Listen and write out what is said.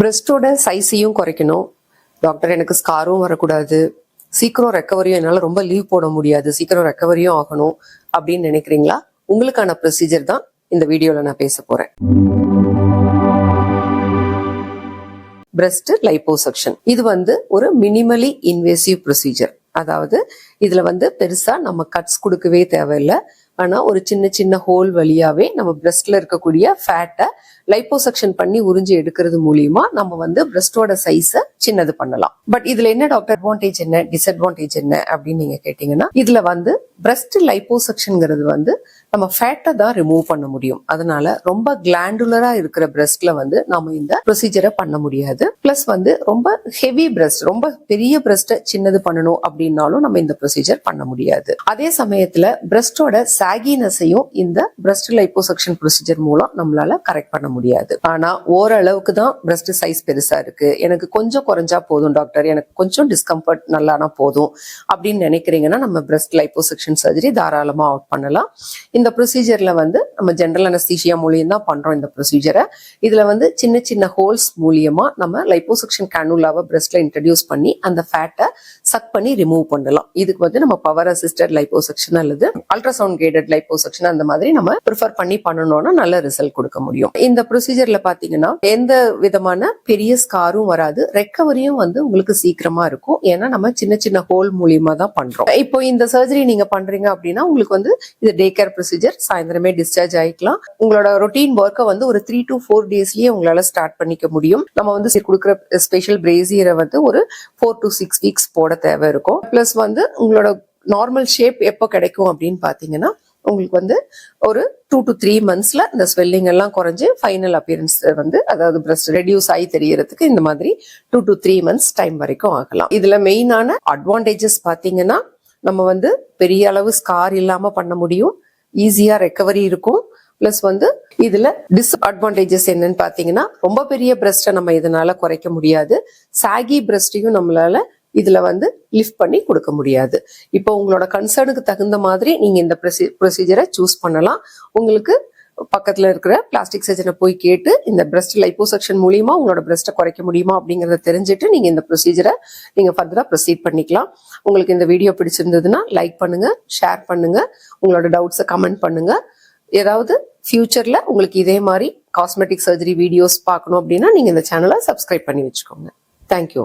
பிரஸ்டோட சைஸையும் குறைக்கணும் டாக்டர், எனக்கு ஸ்காரும் வரக்கூடாது, சீக்கிரம் ரெக்கவரியும் என்னால் ரொம்ப லீவ் போட முடியாது, சீக்கிரம் ரெக்கவரியும் ஆகணும் அப்படின்னு நினைக்கிறீங்களா? உங்களுக்கான ப்ரொசீஜர் தான் இந்த வீடியோவில் நான் பேச போறேன். பிரஸ்ட் லைப்போசக்ஷன் இது ஒரு மினிமலி இன்வேசிவ் ப்ரொசீஜர். அதாவது இதுல பெருசா நம்ம கட்ஸ் கொடுக்கவே தேவையில்லை. ஆனா ஒரு சின்ன சின்ன ஹோல் வழியாவே நம்ம பிரஸ்ட்ல இருக்கக்கூடிய ஃபேட்டை லைப்போசக்ஷன் பண்ணி உறிஞ்சி எடுக்கிறது மூலியமா நம்ம பிரஸ்டோட சைஸை சின்னது பண்ணலாம். பட் இதுல என்ன டாக்டர் அட்வான்டேஜ் என்ன, டிஸ்அட்வான்டேஜ் என்ன அப்படின்னு நீங்க கேட்டீங்கன்னா, இதுல பிரஸ்ட் லைப்போசக்ஷன்ங்கிறது நம்ம ஃபேட்டை தான் ரிமூவ் பண்ண முடியும். அதனால ரொம்ப கிளாண்டுலரா இருக்கிற பிரஸ்ட்ல நாம இந்த ப்ரொசீஜரை பண்ண முடியாது. பிளஸ் ரொம்ப ஹெவி பிரஸ்ட், ரொம்ப பெரிய பிரஸ்ட்டை சின்னது பண்ணணும் அப்படின்னாலும் நம்ம இந்த ப்ரொசீஜர் பண்ண முடியாது. அதே சமயத்துல பிரஸ்டோட சாகினஸையும் இந்த பிரஸ்ட் லைப்போசக்ஷன் ப்ரொசீஜர் மூலம் நம்மளால கரெக்ட் பண்ண முடியாது. ஆனா ஓரளவுக்கு தான் பிரஸ்ட் சைஸ் பெருசா இருக்கு, எனக்கு கொஞ்சம் குறைஞ்சா போதும் டாக்டர், எனக்கு கொஞ்சம் டிஸ்கம்ஃபர்ட் நல்லானா போதும் அப்படின்னு நினைக்கிறீங்கன்னா நம்ம பிரஸ்ட் லைப்போசக்ஷன் சர்ஜரி தாராளமா அவுட் பண்ணலாம். இந்த ப்ரொசீஜர்ல நம்ம ஜெனரல் அனஸ்தீசியா மூலியம் தான் பண்றோம் இந்த ப்ரொசீஜரை. இதுல சின்ன சின்ன ஹோல்ஸ் மூலியமா நம்ம லைப்போசக்ஷன் கேனுலாவை பிரஸ்ட்ல இன்ட்ரடியூஸ் பண்ணி அந்த ஃபேட்டை சக் பண்ணி ரிமூவ் பண்ணலாம். இதுக்கு நம்ம பவர் அசிஸ்டட் லைப்போசக்ஷன் அல்லது அல்ட்ராசவுண்ட் கைடட் லைப்போசக்ஷன் அந்த மாதிரி நம்ம ப்ரிஃபர் பண்ணி பண்ணணும்னா நல்ல ரிசல்ட் கொடுக்க முடியும். இந்த ப்ரொசீஜர்ல பாத்தீங்கன்னா எந்த விதமான பெரிய ஸ்காரும் வராது, ரெக்கவரியும் உங்களுக்கு சீக்கிரமா இருக்கும். ஏன்னா நம்ம சின்ன சின்ன ஹோல் மூலியமா தான் பண்றோம். இப்போ இந்த சர்ஜரி நீங்க பண்றீங்க அப்படின்னா உங்களுக்கு இது டே கேர் ப்ரொசீஜர், சாயந்தரமே டிஸ்சார்ஜ் ஆயிக்கலாம். உங்களோட ரொட்டீன் ஒர்க்கை ஒரு 3 to 4 டேஸ்லயே உங்களால ஸ்டார்ட் பண்ணிக்க முடியும். நம்ம கொடுக்குற ஸ்பெஷல் பிரேசியரை ஒரு 4 to 6 வீக்ஸ் போட தேவை இருக்கும். பிளஸ் உங்களோட நார்மல் ஷேப் எப்போ கிடைக்கும் அப்படின்னு பாத்தீங்கன்னா, உங்களுக்கு ஒரு 2 to 3 மந்த்ஸ்ல இந்த ஸ்வெல்லிங் எல்லாம் குறைஞ்சு ஃபைனல் அப்பியரன்ஸ் அதாவது பிரஸ்ட் ரெடியூஸ் ஆகி தெரியறதுக்கு இந்த மாதிரி 2 to 3 மந்த்ஸ் டைம் வரைக்கும் ஆகலாம். இதுல மெயினான அட்வான்டேஜஸ் பாத்தீங்கன்னா, நம்ம பெரிய அளவு ஸ்கார் இல்லாம பண்ண முடியும், ஈஸியா ரெக்கவரி இருக்கும். பிளஸ் இதுல டிஸ்அட்வான்டேஜஸ் என்னன்னு பாத்தீங்கன்னா, ரொம்ப பெரிய பிரஸ்ட்டை நம்ம இதனால குறைக்க முடியாது, சாகி பிரஸ்டையும் நம்மளால இதுல லிஃப்ட் பண்ணி கொடுக்க முடியாது. இப்போ உங்களோட கன்சர்னுக்கு தகுந்த மாதிரி நீங்க இந்த ப்ரொசீஜரை சூஸ் பண்ணலாம். உங்களுக்கு பக்கத்துல இருக்கிற பிளாஸ்டிக் சர்ஜனை போய் கேட்டு இந்த பிரஸ்ட் லைப்போசக்ஷன் மூலியமா உங்களோட பிரஸ்ட்டை குறைக்க முடியுமா அப்படிங்கறத தெரிஞ்சுட்டு நீங்க இந்த ப்ரொசீஜரை நீங்க ஃபர்தரா ப்ரொசீட் பண்ணிக்கலாம். உங்களுக்கு இந்த வீடியோ பிடிச்சிருந்ததுன்னா லைக் பண்ணுங்க, ஷேர் பண்ணுங்க, உங்களோட டவுட்ஸை கமெண்ட் பண்ணுங்க. ஏதாவது ஃபியூச்சர்ல உங்களுக்கு இதே மாதிரி காஸ்மெட்டிக் சர்ஜரி வீடியோஸ் பார்க்கணும் அப்படின்னா நீங்க இந்த சேனலை சப்ஸ்கிரைப் பண்ணி வச்சுக்கோங்க. தேங்க்யூ.